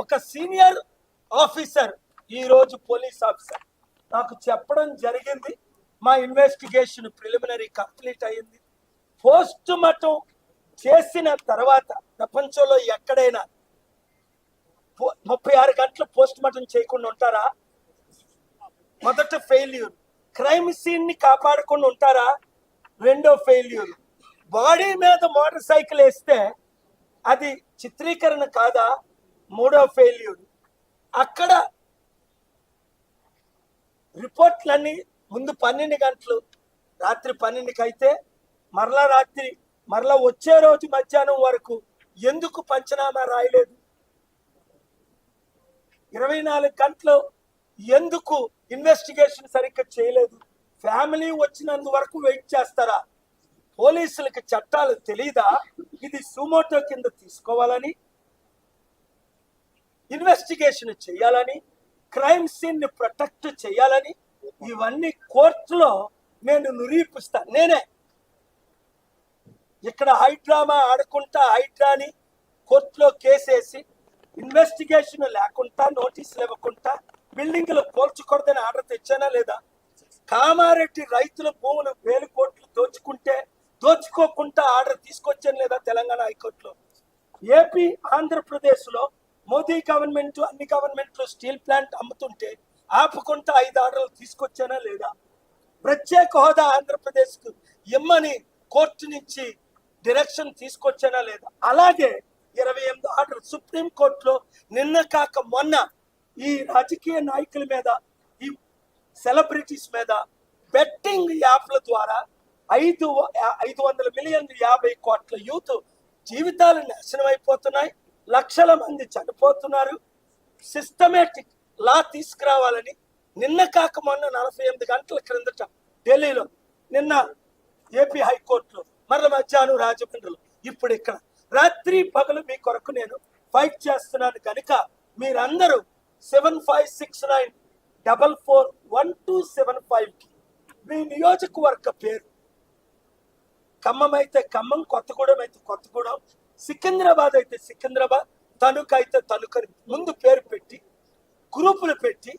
ఒక senior officer, ఈరోజు police officer నాకు చెప్పడం జరిగింది. మా ఇన్వెస్టిగేషన్ ప్రిలిమినరీ కంప్లీట్ అయింది. పోస్ట్ మార్టం చేసిన తర్వాత ప్రపంచంలో ఎక్కడైనా 36 గంటలు పోస్ట్ మార్టం చేయకుండా ఉంటారా? మొదట ఫెయిల్యూర్. క్రైమ్ సీన్ ని కాపాడకుండా ఉంటారా? రెండో ఫెయిల్యూర్. బాడీ మీద మోటార్ సైకిల్ వేస్తే అది చిత్రీకరణ కాదా? మూడో ఫెయిల్యూర్. అక్కడ రిపోర్ట్లన్నీ ముందు 12 గంటలు, రాత్రి 12కి అయితే మరలా వచ్చే రోజు మధ్యాహ్నం వరకు ఎందుకు పంచనామా రాయలేదు? 24 గంటలు ఎందుకు ఇన్వెస్టిగేషన్ సరిగ్గా చేయలేదు? ఫ్యామిలీ వచ్చినందు వరకు వెయిట్ చేస్తారా? పోలీసులకి చట్టాలు తెలీదా? ఇది సుమోటో కింద తీసుకోవాలని, ఇన్వెస్టిగేషన్ చేయాలని, క్రైమ్ సీన్ ని ప్రొటెక్ట్ చేయాలని, ఇవన్నీ కోర్టులో నేను నిరూపిస్తాను. నేనే ఇక్కడ హైడ్రామా ఆడుకుంటా హైడ్రాని కోర్టులో కేసేసి ఇన్వెస్టిగేషన్ లేకుండా, నోటీసులు ఇవ్వకుండా బిల్డింగ్లు పోల్చకూడదని ఆర్డర్ తెచ్చానా లేదా? కామారెడ్డి రైతుల భూములు 1000 కోట్లు దోచుకోకుండా ఆర్డర్ తీసుకొచ్చాను లేదా తెలంగాణ హైకోర్టులో? ఏపీ ఆంధ్రప్రదేశ్ లో మోదీ గవర్నమెంట్ అన్ని గవర్నమెంట్లు స్టీల్ ప్లాంట్ అమ్ముతుంటే ఆపుకుంటా 5 ఆర్డర్లు తీసుకొచ్చానా లేదా? ప్రత్యేక హోదా ఆంధ్రప్రదేశ్ కు ఇమ్మని కోర్టు నుంచి డైరెక్షన్ తీసుకొచ్చానా లేదా? అలాగే 28 ఆర్డర్ సుప్రీం కోర్టులో నిన్న కాక మొన్న ఈ రాజకీయ నాయకుల మీద, ఈ సెలబ్రిటీస్ మీద బెట్టింగ్ యాప్ల ద్వారా 500 మిలియన్ 50 కోట్ల యూత్ జీవితాలు నాశనం అయిపోతున్నాయి. లక్షల మంది చనిపోతున్నారు. సిస్టమేటిక్ లా తీసుకురావాలని నిన్న కాక మొన్న 48 గంటల క్రిందట ఢిల్లీలో, నిన్న ఏపీ హైకోర్టులో, మరల మధ్యాహ్నం రాజమండ్రిలో, ఇప్పుడు ఇక్కడ రాత్రి పగలు మీ కొరకు నేను ఫైట్ చేస్తున్నాను కనుక మీరందరూ 7569441275 కి మీ నియోజకవర్గ పేరు, ఖమ్మం అయితే ఖమ్మం, కొత్తగూడెం అయితే కొత్తగూడెం, సికింద్రాబాద్ అయితే సికింద్రాబాద్, తణుకు అయితే తణుకు ముందు పేరు పెట్టి గ్రూపులు పెట్టి